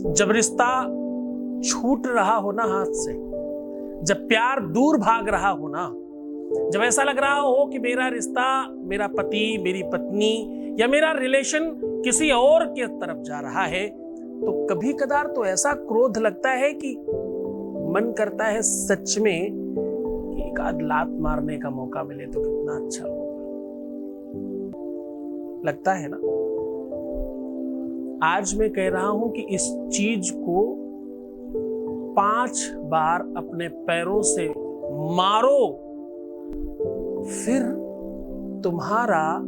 जब रिश्ता छूट रहा हो ना हाथ से, जब प्यार दूर भाग रहा हो ना, जब ऐसा लग रहा हो कि मेरा रिश्ता, मेरा पति, मेरी पत्नी या मेरा रिलेशन किसी और के तरफ जा रहा है, तो कभी कदार तो ऐसा क्रोध लगता है कि मन करता है सच में कि एक आध लात मारने का मौका मिले तो कितना अच्छा होगा। लगता है ना। आज मैं कह रहा हूं कि इस चीज को 5 बार अपने पैरों से मारो, फिर तुम्हारा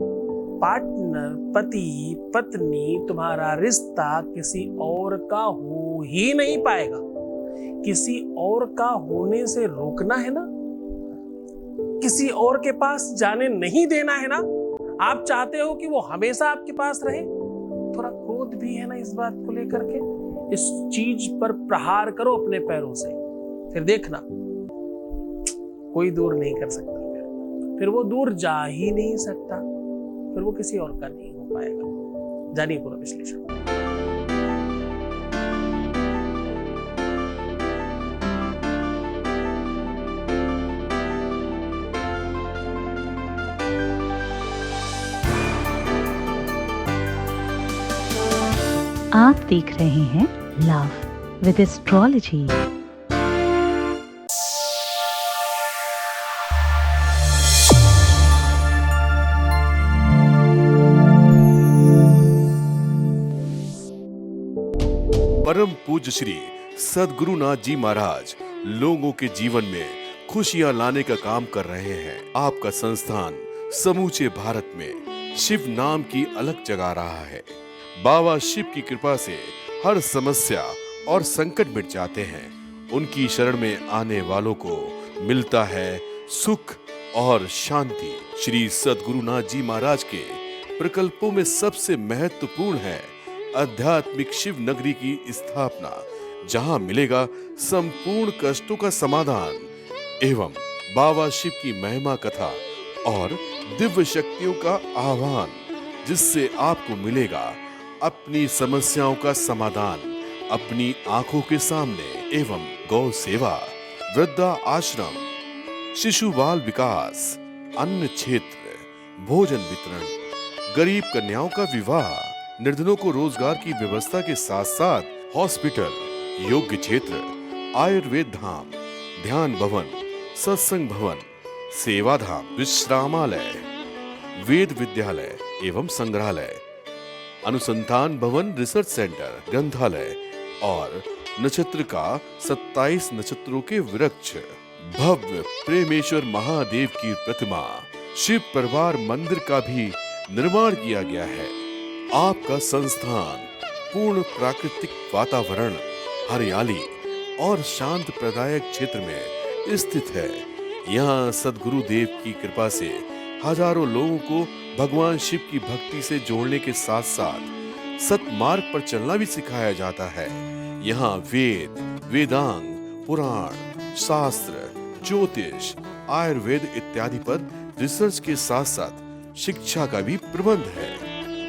पार्टनर, पति, पत्नी, तुम्हारा रिश्ता किसी और का हो ही नहीं पाएगा। किसी और का होने से रोकना है ना, किसी और के पास जाने नहीं देना है ना। आप चाहते हो कि वो हमेशा आपके पास रहे। थोड़ा क्रोध भी है ना इस बात को लेकर के। इस चीज पर प्रहार करो अपने पैरों से, फिर देखना कोई दूर नहीं कर सकता। फिर वो दूर जा ही नहीं सकता, फिर वो किसी और का नहीं हो पाएगा। जानिए पूरा विश्लेषण। आप देख रहे हैं लव विद एस्ट्रोलॉजी। परम पूज्य श्री सद्गुरुनाथ जी महाराज लोगों के जीवन में खुशियां लाने का काम कर रहे हैं। आपका संस्थान समूचे भारत में शिव नाम की अलग जगा रहा है। बाबा शिव की कृपा से हर समस्या और संकट मिट जाते हैं। उनकी शरण में आने वालों को मिलता है सुख और शांति। श्री सद्गुरुनाथ जी महाराज के प्रकल्पों में सबसे महत्वपूर्ण है आध्यात्मिक शिव नगरी की स्थापना, जहां मिलेगा संपूर्ण कष्टों का समाधान एवं बाबा शिव की महिमा कथा और दिव्य शक्तियों का आह्वान, जिससे आपको मिलेगा अपनी समस्याओं का समाधान अपनी आंखों के सामने। एवं गौ सेवा, वृद्धा आश्रम, शिशु बाल विकास, अन्न क्षेत्र, भोजन वितरण, गरीब कन्याओं का विवाह, निर्धनों को रोजगार की व्यवस्था के साथ साथ हॉस्पिटल, योग्य क्षेत्र, आयुर्वेद धाम, ध्यान भवन, सत्संग भवन, सेवा धाम, विश्रामालय, वेद विद्यालय एवं संग्रहालय, अनुसंधान भवन, रिसर्च सेंटर, ग्रंथालय और नक्षत्र का 27 नक्षत्रों के वृक्ष, भव्य प्रेमेश्वर महादेव की प्रतिमा, शिव परिवार मंदिर का भी निर्माण किया गया है। आपका संस्थान पूर्ण प्राकृतिक वातावरण, हरियाली और शांत प्रदायक क्षेत्र में स्थित है। यहाँ सद्गुरु देव की कृपा से हजारों लोगों को भगवान शिव की भक्ति से जोड़ने के साथ साथ सतमार्ग पर चलना भी सिखाया जाता है। यहाँ वेद, वेदांग, पुराण, शास्त्र, ज्योतिष, आयुर्वेद इत्यादि पर रिसर्च के साथ साथ शिक्षा का भी प्रबंध है।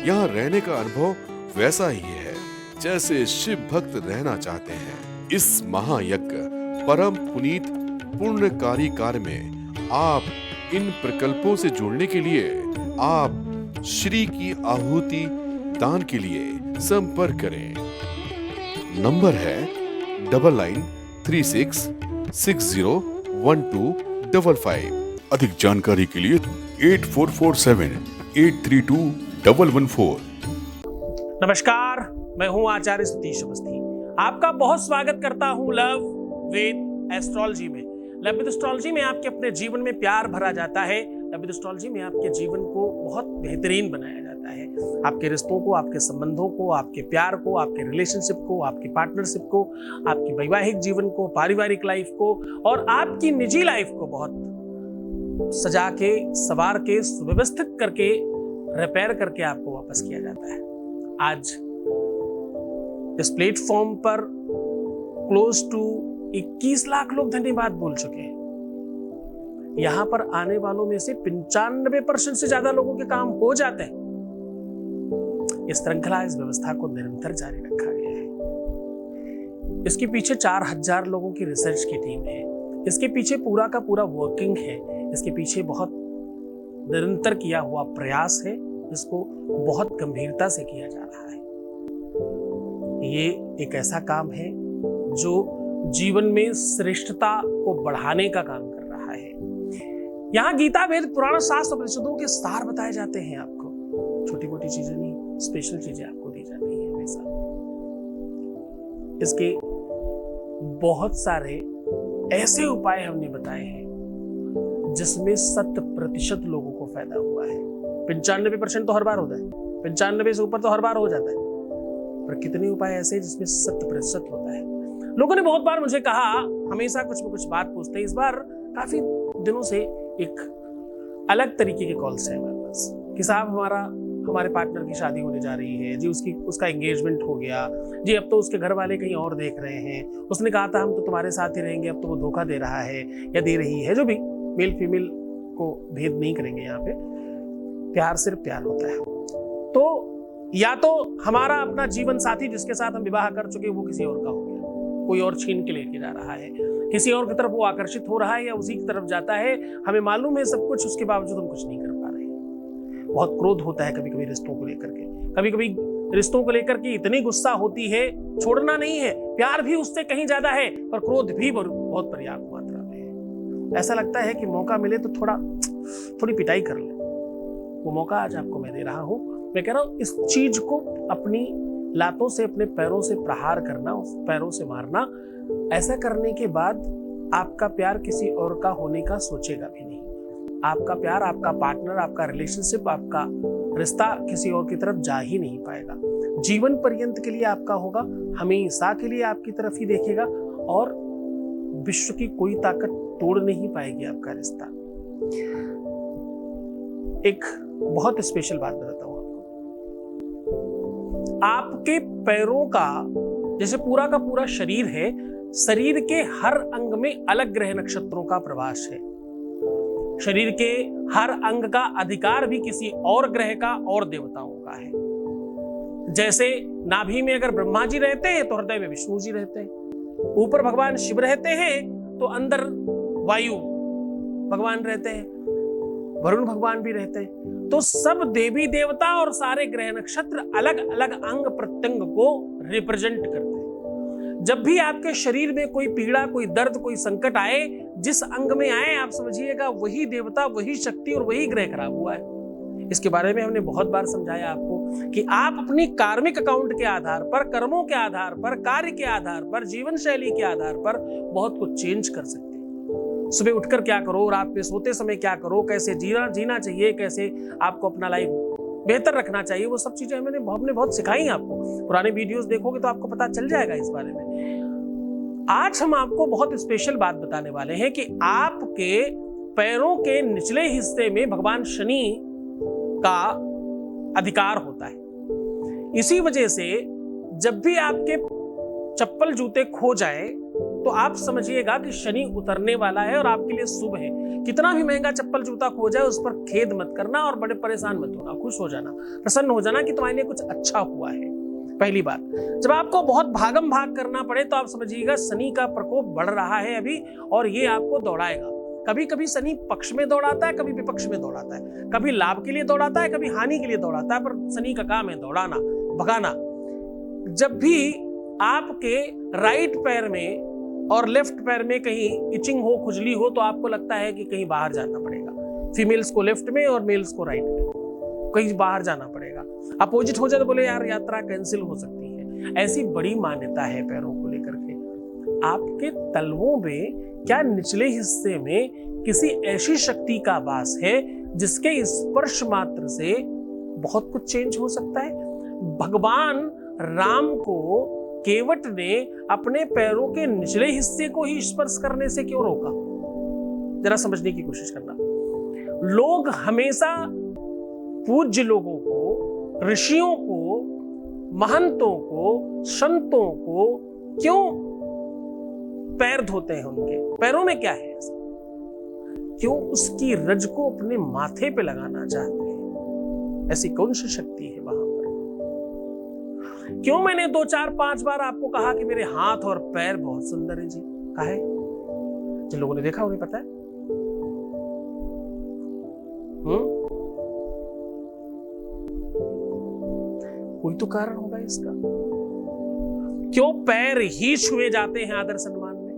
यहाँ रहने का अनुभव वैसा ही है जैसे शिव भक्त रहना चाहते हैं। इस महायज्ञ परम पुनीत पुण्यकारी कार्य में आप इन प्रकल्पों से जुड़ने के लिए आप श्री की आहुति दान के लिए संपर्क करें। नंबर है 9936601255। अधिक जानकारी के लिए 8447832114। नमस्कार, मैं हूं आचार्य सतीश अवस्थी। आपका बहुत स्वागत करता हूं लव विद एस्ट्रोलॉजी में। लव विद एस्ट्रोलॉजी में आपके अपने जीवन में प्यार भरा जाता है। लव विद एस्ट्रोलॉजी में आपके जीवन को बहुत बेहतरीन बनाया जाता है। आपके रिश्तों को, आपके संबंधों को, आपके प्यार को, आपके रिलेशनशिप को, आपकी पार्टनरशिप को, आपकी वैवाहिक जीवन को, पारिवारिक लाइफ को और आपकी निजी लाइफ को बहुत सजा के, सवार के, सुव्यवस्थित करके, रिपेयर करके आपको वापस किया जाता है। आज इस प्लेटफॉर्म पर क्लोज टू 21 लाख लोग धन्यवाद बोल चुके हैं। यहां पर आने वालों में से 95% से ज्यादा लोगों के काम हो जाते हैं। इस श्रृंखला, इस व्यवस्था को निरंतर जारी रखा गया है। इसके पीछे 4000 लोगों की रिसर्च की टीम है, इसके पीछे पूरा का पूरा वर्किंग है, इसके पीछे बहुत निरंतर किया हुआ प्रयास है, जिसको बहुत गंभीरता से किया जा रहा है। ये एक ऐसा काम है जो जीवन में श्रेष्ठता को बढ़ाने का काम कर रहा है। यहाँ गीता, वेद, पुराण, शास्त्र, उपनिषदों के सार बताए जाते हैं आपको। छोटी मोटी चीजें नहीं, स्पेशल चीजें आपको दी जाती हैं हमेशा। इसके बहुत सारे ऐसे उपाय हमने बताए हैं जिसमें 100% लोगों को फायदा हुआ है। 95% तो हर बार होता है, 95 से ऊपर तो हर बार हो जाता है, पर कितने उपाय ऐसे हैं जिसमें 100% होता है। लोगों ने बहुत बार मुझे कहा, हमेशा कुछ न कुछ बात पूछते हैं। इस बार काफी दिनों से एक अलग तरीके के कॉल्स हैं हमारे पास कि साहब हमारे पार्टनर की शादी होने जा रही है जी, उसका एंगेजमेंट हो गया जी, अब तो उसके घर वाले कहीं और देख रहे हैं, उसने कहा था हम तो तुम्हारे साथ ही रहेंगे, अब तो वो धोखा दे रहा है या दे रही है। जो भी, मेल फीमेल को भेद नहीं करेंगे यहाँ पे, प्यार सिर्फ प्यार होता है। तो या तो हमारा अपना जीवन साथी जिसके साथ हम विवाह कर चुके वो किसी और का हो गया, कोई और छीन के लेके जा रहा है, किसी और की तरफ वो आकर्षित हो रहा है या उसी की तरफ जाता है। हमें मालूम है सब कुछ, उसके बावजूद हम कुछ नहीं कर पा रहे हैं। बहुत क्रोध होता है कभी कभी रिश्तों को लेकर के, कभी कभी रिश्तों को लेकर के इतनी गुस्सा होती है, छोड़ना नहीं है, प्यार भी उससे कहीं ज्यादा है, पर क्रोध भी बहुत पर्याप्त मात्रा में है। ऐसा लगता है कि मौका मिले तो थोड़ी पिटाई कर ले। वो मौका आज आपको मैं दे रहा हूं। मैं कह रहा हूं इस चीज को अपनी लातों से, अपने पैरों से प्रहार करना, उस पैरों से मारना। ऐसा करने के बाद आपका प्यार किसी और का होने का सोचेगा भी नहीं। आपका प्यार, आपका पार्टनर, आपका रिलेशनशिप, आपका रिश्ता किसी और की तरफ जा ही नहीं पाएगा। जीवन पर्यंत के लिए आपका होगा, हमेशा के लिए आपकी तरफ ही देखेगा और विश्व की कोई ताकत तोड़ नहीं पाएगी आपका रिश्ता। एक बहुत स्पेशल बात बताता हूं आपको। आपके पैरों का, जैसे पूरा का पूरा शरीर है, शरीर के हर अंग में अलग ग्रह नक्षत्रों का प्रवास है। शरीर के हर अंग का अधिकार भी किसी और ग्रह का और देवताओं का है। जैसे नाभि में अगर ब्रह्मा जी रहते हैं तो हृदय में विष्णु जी रहते हैं, ऊपर भगवान शिव रहते हैं तो अंदर वायु भगवान रहते हैं, वरुण भगवान भी रहते हैं। तो सब देवी देवता और सारे ग्रह नक्षत्र अलग अलग अंग प्रत्यंग को रिप्रेजेंट करते हैं। जब भी आपके शरीर में कोई पीड़ा, कोई दर्द, कोई संकट आए, जिस अंग में आए, आप समझिएगा वही देवता, वही शक्ति और वही ग्रह खराब हुआ है। इसके बारे में हमने बहुत बार समझाया आपको कि आप अपनी कार्मिक अकाउंट के आधार पर, कर्मों के आधार पर, कार्य के आधार पर, जीवन शैली के आधार पर बहुत कुछ चेंज कर सकते हैं। सुबह उठकर क्या करो, रात में सोते समय क्या करो, कैसे जीना चाहिए, कैसे आपको अपना लाइफ बेहतर रखना चाहिए, वो सब चीजें हमने बहुत सिखाई आपको। पुराने वीडियोस देखोगे तो आपको पता चल जाएगा इस बारे में। आज हम आपको बहुत स्पेशल बात बताने वाले हैं कि आपके पैरों के निचले हिस्से में भगवान शनि का अधिकार होता है। इसी वजह से जब भी आपके चप्पल जूते खो जाए तो आप समझिएगा कि शनि उतरने वाला है और आपके लिए शुभ है। कितना भी महंगा चप्पल जूता खो जाए उस पर खेद मत करना और बड़े परेशान मत होना, खुश हो जाना, प्रसन्न हो जाना कि तुम्हारे लिए कुछ अच्छा हुआ है। पहली बात, जब आपको बहुत भागम भाग करना पड़े तो आप समझिएगा शनि का प्रकोप बढ़ रहा है अभी और ये आपको दौड़ाएगा। कभी कभी शनि पक्ष में दौड़ाता है, कभी विपक्ष में दौड़ाता है, कभी लाभ के लिए दौड़ाता है, कभी हानि के लिए दौड़ाता है, पर शनि का काम है दौड़ाना, भगाना। जब भी आपके राइट पैर में और लेफ्ट पैर में कहीं इचिंग हो, खुजली हो, तो आपको लगता है कि कहीं बाहर जाना पड़ेगा। फीमेल्स को लेफ्ट में और मेल्स को राइट में, कहीं बाहर जाना पड़ेगा। अपोजिट हो जाए तो बोले यार यात्रा कैंसिल हो सकती है। ऐसी बड़ी मान्यता है पैरों को लेकर के। आपके तलवों में क्या निचले हिस्से में किसी ऐसी शक्ति का वास है जिसके स्पर्श मात्र से बहुत कुछ चेंज हो सकता है। भगवान राम को केवट ने अपने पैरों के निचले हिस्से को ही स्पर्श करने से क्यों रोका? जरा समझने की कोशिश करना। लोग हमेशा पूज्य लोगों को, ऋषियों को, महंतों को, संतों को क्यों पैर धोते हैं? उनके पैरों में क्या है ऐसा? क्यों उसकी रज को अपने माथे पे लगाना चाहते हैं? ऐसी कौन सी शक्ति है वहां पर? क्यों मैंने 2 4 5 बार आपको कहा कि मेरे हाथ और पैर बहुत सुंदर है जी? काहे? जिन लोगों ने देखा उन्हें पता है। कोई तो कारण होगा इसका। क्यों पैर ही छुए जाते हैं आदर सम्मान में?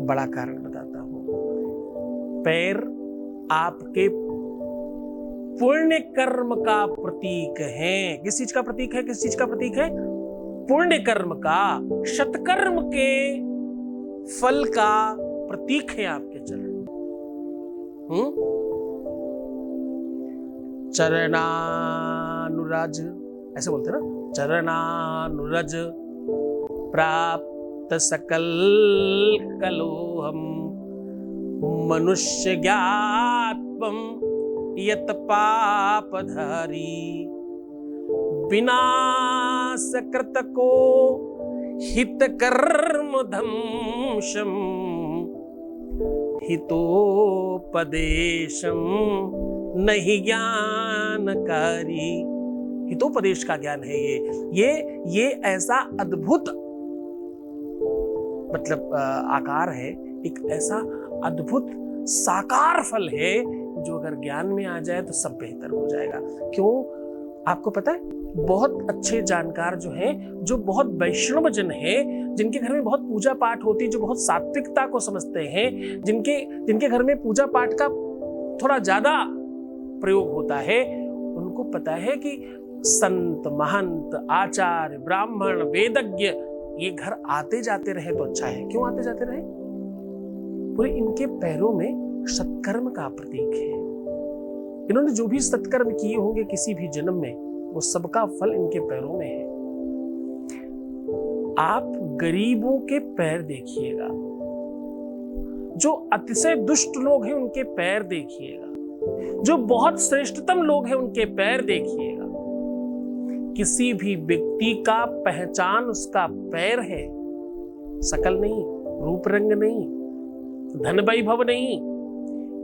बड़ा कारण बताता हूं। पैर आपके पुण्य कर्म का प्रतीक है। किस चीज का प्रतीक है? किस चीज का प्रतीक है? पुण्य कर्म का, सत्कर्म के फल का प्रतीक है आपके चरण। चरणानुरज, ऐसे बोलते हैं ना, चरणानुरज प्राप्त सकल कलोहम मनुष्य ज्ञात्वम यत पापधारी विनाश कृत को हित कर्म धम्शम हितोपदेशम नहीं ज्ञानकारी। हितोपदेश का ज्ञान है ये ऐसा अद्भुत मतलब आकार है, एक ऐसा अद्भुत साकार फल है जो अगर ज्ञान में आ जाए तो सब बेहतर हो जाएगा। क्यों? आपको पता है, बहुत अच्छे जानकार जो हैं, जो बहुत वैष्णव जन हैं, जिनके घर में बहुत पूजा पाठ होती है, जो बहुत सात्विकता को समझते हैं, जिनके घर में पूजा पाठ का थोड़ा ज्यादा प्रयोग होता है, उनको पता है कि संत, महंत, आचार्य, ब्राह्मण, वेदज्ञ ये घर आते जाते रहे तो अच्छा है। क्यों आते जाते रहे? पूरे इनके पैरों में सत्कर्म का प्रतीक है। इन्होंने जो भी सत्कर्म किए होंगे किसी भी जन्म में, वो सबका फल इनके पैरों में है। आप गरीबों के पैर देखिएगा, जो अतिशय दुष्ट लोग हैं उनके पैर देखिएगा, जो बहुत श्रेष्ठतम लोग हैं उनके पैर देखिएगा। किसी भी व्यक्ति का पहचान उसका पैर है, शकल नहीं, रूप रंग नहीं, धन वैभव नहीं।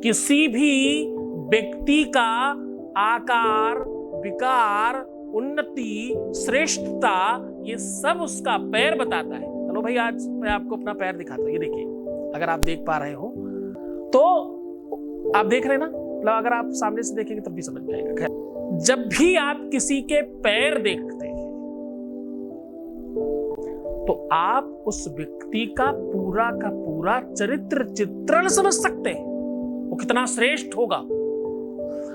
किसी भी व्यक्ति का आकार, विकार, उन्नति, श्रेष्ठता, ये सब उसका पैर बताता है। चलो भाई, आज मैं आपको अपना पैर दिखाता हूं। ये देखिए, अगर आप देख पा रहे हो तो आप देख रहे हैं ना, मतलब अगर आप सामने से देखेंगे तब भी समझ में आएगा। खैर, जब भी आप किसी के पैर देखते हैं तो आप उस व्यक्ति का पूरा चरित्र चित्रण समझ सकते हैं। वो कितना श्रेष्ठ होगा,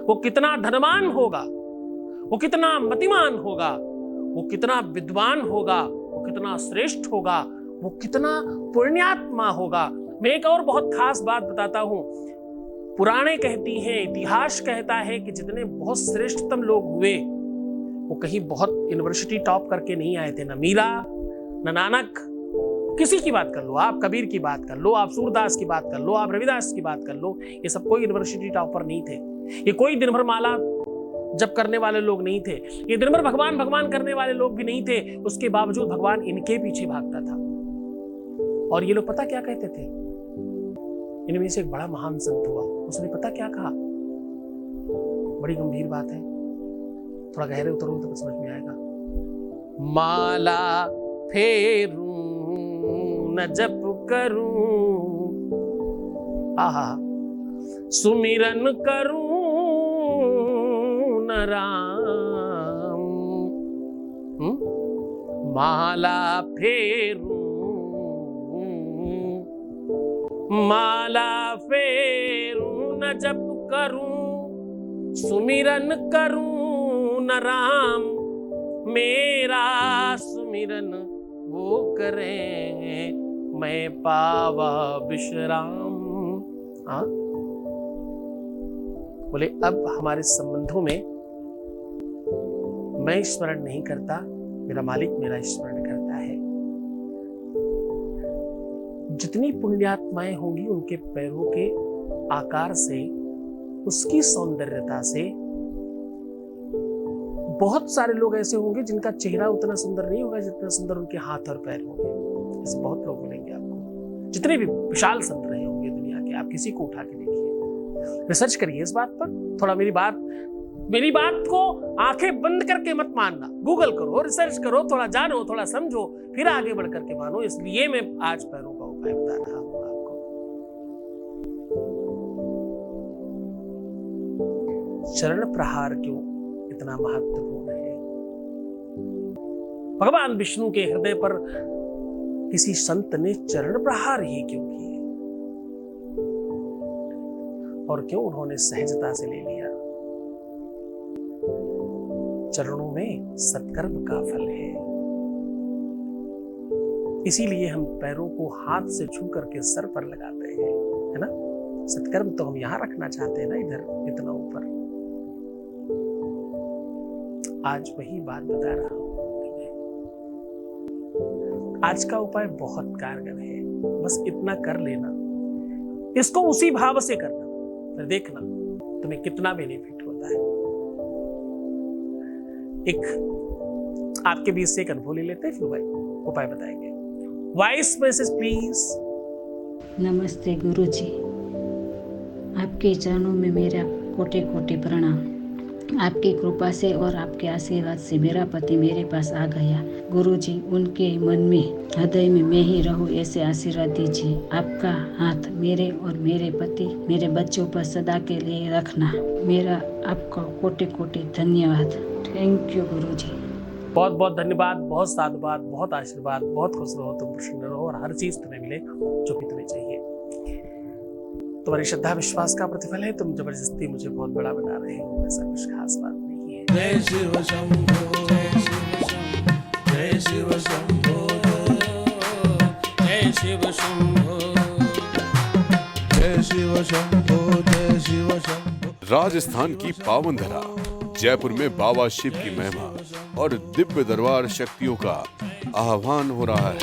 वो कितना धनवान होगा, वो कितना मतिमान होगा, वो कितना विद्वान होगा, वो कितना श्रेष्ठ होगा, वो कितना पुण्यात्मा होगा। मैं एक और बहुत खास बात बताता हूं। पुराणे कहती हैं, इतिहास कहता है कि जितने बहुत श्रेष्ठतम लोग हुए वो कहीं बहुत यूनिवर्सिटी टॉप करके नहीं आए थे। न मीरा, न नानक, किसी की बात कर लो, आप कबीर की बात कर लो, आप सूरदास की बात कर लो, आप रविदास की बात कर लो, ये सब कोई यूनिवर्सिटी टॉपर नहीं थे। ये कोई दिन भर माला जप करने वाले लोग नहीं थे। ये दिन भर भगवान भगवान करने वाले लोग भी नहीं थे। उसके बावजूद भगवान इनके पीछे भागता था। और ये लोग पता क्या कहते थे? इनमें से एक बड़ा महान संत हुआ, उसने पता क्या कहा? बड़ी गंभीर बात है, थोड़ा गहरे उतरो तो समझ में आएगा। माला फेरूं न जप करूं, आहा, सुमिरन करूं न राम। माला फेरूं, माला फेरूं न जप करूं, सुमिरन करूं न राम। मेरा सुमिरन वो करें, मैं पावा विश्राम। हाँ, बोले अब हमारे संबंधों में मैं स्मरण नहीं करता, मेरा मालिक मेरा स्मरण करता है। जितनी पुण्यात्माएं होंगी उनके पैरों के आकार से, उसकी सौंदर्यता से, बहुत सारे लोग ऐसे होंगे जिनका चेहरा उतना सुंदर नहीं होगा जितना सुंदर उनके हाथ और पैर होंगे। ऐसे बहुत लोग मिलेंगे आपको, जितने भी विशाल संत रहे होंगे दुनिया के, आप किसी को उठा के देखिए, रिसर्च करिए इस बात पर। थोड़ा मेरी बात मेरी बात को आंखें बंद करके मत मानना, गूगल करो, रिसर्च करो, थोड़ा जानो, थोड़ा समझो, फिर आगे बढ़ करके मानो। इसलिए मैं आज पैरों का उपाय बता रहा हूं आपको। चरण प्रहार क्यों इतना महत्वपूर्ण है? भगवान विष्णु के हृदय पर किसी संत ने चरण प्रहार ही क्यों किए, और क्यों उन्होंने सहजता से ले लिया? चरणों में सत्कर्म का फल है, इसीलिए हम पैरों को हाथ से छू करके सर पर लगाते हैं, है ना। सत्कर्म तो हम यहां रखना चाहते हैं ना, इधर इतना ऊपर। आज वही बात बता रहा हूं। आज का उपाय बहुत कारगर है, बस इतना कर लेना, इसको उसी भाव से करना, फिर देखना तुम्हें कितना बेनिफिट होता है। एक आपके बीच से एक अनुभव ले लेते हैं, फिर भाई उपाय बताएंगे। Voice message please. नमस्ते गुरुजी, आपके चरणों में मेरा कोटि कोटि प्रणाम। आपकी कृपा से और आपके आशीर्वाद से मेरा पति मेरे पास आ गया। गुरुजी, उनके मन में, हृदय में मैं ही रहूं, ऐसे आशीर्वाद दीजिए। आपका हाथ मेरे और मेरे पति, मेरे बच्चों पर सदा के लिए रखना। मेरा आपका कोटि कोटि धन्यवाद। थैंक यू गुरुजी। बहुत बहुत धन्यवाद, बहुत साधुवाद, बहुत आशीर्वाद, बहुत खुश रहो, तुम प्रसन्न रहो और हर चीज तुम्हें मिले जो भी तुम्हें चाहिए। तुम्हारी श्रद्धा विश्वास का प्रतिफल है, तुम जबरदस्ती मुझे बहुत बड़ा बना रहे हो, ऐसा कुछ खास बात नहीं है। जय शिव शंभो, जय शिव शंभो, जय शिव शंभो, जय शिव शंभो, जय शिव शंभो। राजस्थान की पावन धरा जयपुर में बाबा शिव की महिमा और दिव्य दरबार शक्तियों का आह्वान हो रहा है।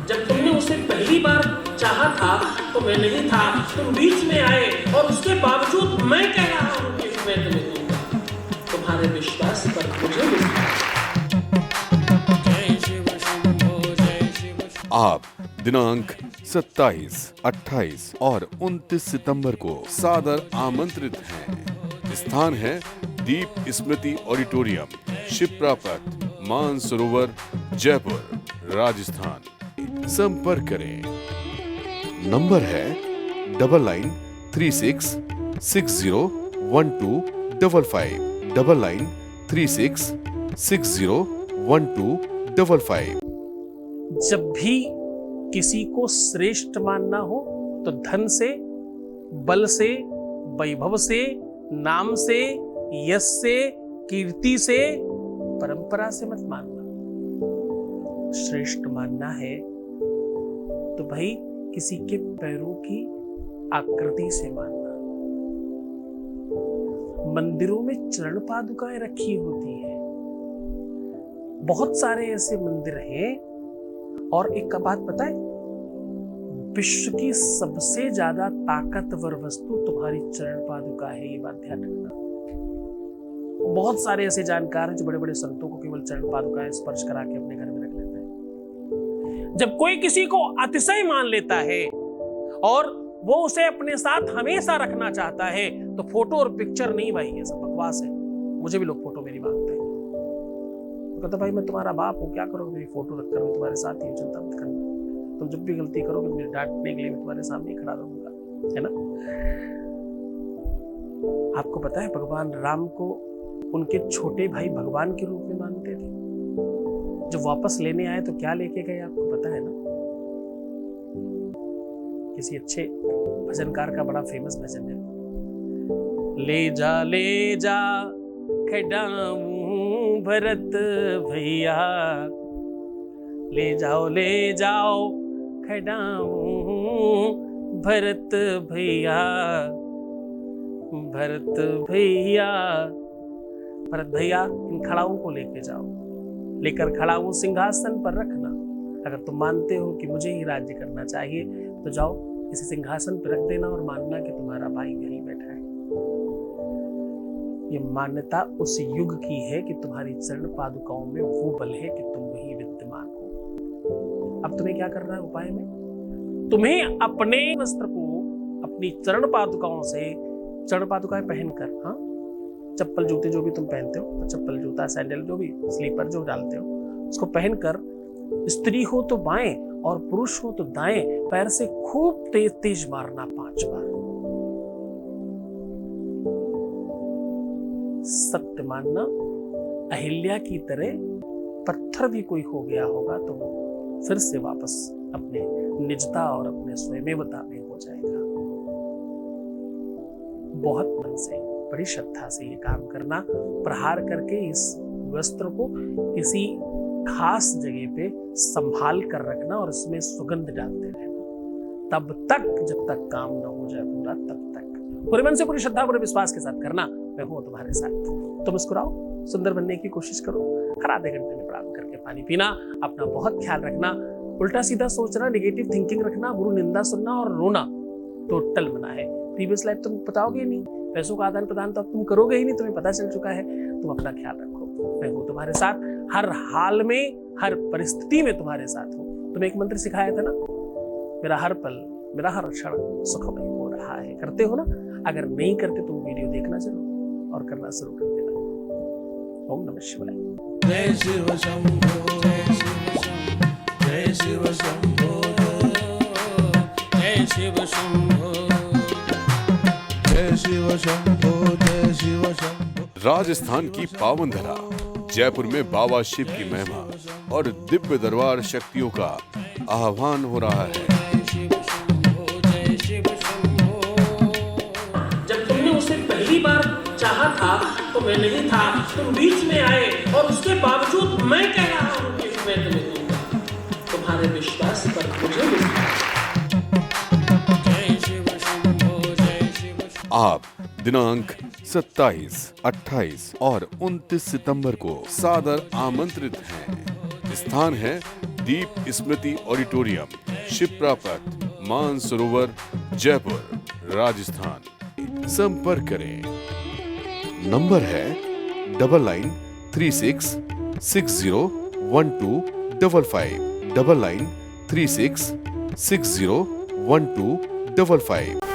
जब तुमने उसे पहली बार चाहा था तो मैं नहीं था, तुम बीच में आए और उसके बावजूद मैं कह रहा हूं कि मैं तुम्हें दूंगा। तुम्हारे विश्वास पर मुझे विश्वास। आप दिनांक 27, 28 और 29 सितंबर को सादर आमंत्रित हैं। स्थान है दीप स्मृति ऑडिटोरियम, शिप्रा पथ, मानसरोवर, जयपुर, राजस्थान। संपर्क करें। नंबर है 9936601255, 9936601255। जब भी किसी को श्रेष्ठ मानना हो तो धन से, बल से, वैभव से, नाम से, यश से, कीर्ति से, परंपरा से मत मानना। श्रेष्ठ मानना है तो भाई किसी के पैरों की आकृति से मानना। मंदिरों में चरण पादुकाएं रखी होती है, बहुत सारे ऐसे मंदिर हैं। और एक बात बताएं, विश्व की सबसे ज्यादा ताकतवर वस्तु तुम्हारी चरण पादुका है, ये बात ध्यान रखना। बहुत सारे ऐसे जानकार हैं जो बड़े बड़े संतों को केवल चरण पादुकाएं स्पर्श करा के अपने घर में रख लेते हैं। जब कोई किसी को अतिशय मान लेता है और वो उसे अपने साथ हमेशा रखना चाहता है तो फोटो और पिक्चर नहीं भाई, ये सब बकवास है। मुझे भी लोग फोटो मेरी मांगते हैं, तो कहता भाई मैं तुम्हारा बाप हूँ, क्या करोगे मेरी फोटो रखकर, मैं तुम्हारे साथ ही, चिंता मत करना। तुम जब भी गलती करोगे मेरे डांटने के लिए मैं तुम्हारे सामने खड़ा रहूंगा, है ना। आपको पता है भगवान राम को उनके छोटे भाई भगवान के रूप में मानते थे। जब वापस लेने आए तो क्या लेके गए आपको पता है ना। किसी अच्छे भजनकार का बड़ा फेमस भजन है, ले जा खड़ाऊं भरत भैया, ले जाओ खड़ाऊं भरत भैया, भरत भैया इन खड़ाओं को लेके जाओ, लेकर खड़ाऊं सिंहासन पर रखना। अगर तुम मानते हो कि मुझे ही राज्य करना चाहिए तो जाओ इसे सिंहासन पर रख देना और मानना कि तुम्हारा भाई यहीं बैठा है। ये मान्यता उस युग की है कि तुम्हारी चरण पादुकाओं में वो बल है कि तुम वही विद्यमान हो। अब तुम्हें क्या करना है उपाय में? तुम्हें अपने वस्त्र को अपनी चरण पादुकाओं से, चरण पादुकाएं पहनकर, हाँ, चप्पल जूते जो भी तुम पहनते हो, चप्पल जूता सैंडल जो भी, स्लीपर जो डालते हो, उसको पहनकर स्त्री हो तो बाएं और पुरुष हो तो दाएं पैर से खूब तेज तेज मारना 5 बार। सत्य मानना, अहिल्या की तरह पत्थर भी कोई हो गया होगा तो वो फिर से वापस अपने निजता और अपने स्वयमेवता में हो जाएगा। बहुत मन से, बड़ी श्रद्धा से ये काम करना, प्रहार करके इस वस्त्र को किसी खास जगह पे संभाल कर रखना और इसमें सुगंध डालते रहना, तब तक जब तक काम न हो जाए पूरा, तब तक पूरे मन से, पूरी श्रद्धा, पूरे विश्वास के साथ करना। मैं हूं तुम्हारे साथ। तो मुस्कुराओ, सुंदर बनने की कोशिश करो, हर आधे घंटे में प्रणाम करके पानी पीना, अपना बहुत ख्याल रखना, उल्टा सीधा सोचना, नेगेटिव थिंकिंग रखना, बुरी निंदा सुनना और रोना टोटल मना है। प्रीवियस लाइफ तुम बताओगे नहीं, पैसों का आदान प्रदान तो अब तुम करोगे ही नहीं, तुम्हें पता चल चुका है। तुम अपना ख्याल रखो, मैं हूं तुम्हारे साथ, हर हाल में, हर परिस्थिति में तुम्हारे साथ हूं। तुम्हें एक मंत्र सिखाया था ना, मेरा हर पल, मेरा हर क्षण सुखमय हो रहा है। करते हो ना? अगर नहीं करते तो वीडियो देखना जरूर और करना शुरू कर देना। ओम नमः शिवाय। जय शिव शंभो, जय शिव शंभो, जय शिव शंभो, जय शिव शंभो, जय शिव शंभो। राजस्थान की पावन धरा जयपुर में बाबा शिव की महिमा और दिव्य दरबार शक्तियों का आह्वान हो रहा है। जब तुमने उसे पहली बार चाहा था तो मैं नहीं था, तुम बीच में आए और उसके बावजूद मैं कह रहा हूं कि मैं तुम्हें दूंगा। तुम्हारे विश्वास पर मुझे विश्वास। जय शिव शंभो, जय शिव शंभो। आप दिनांक 27, 28 और 29 सितंबर को सादर आमंत्रित हैं। स्थान है दीप स्मृति ऑडिटोरियम, शिप्रा पथ, मानसरोवर, जयपुर, राजस्थान। संपर्क करें। नंबर है 9936601255, 9936601255।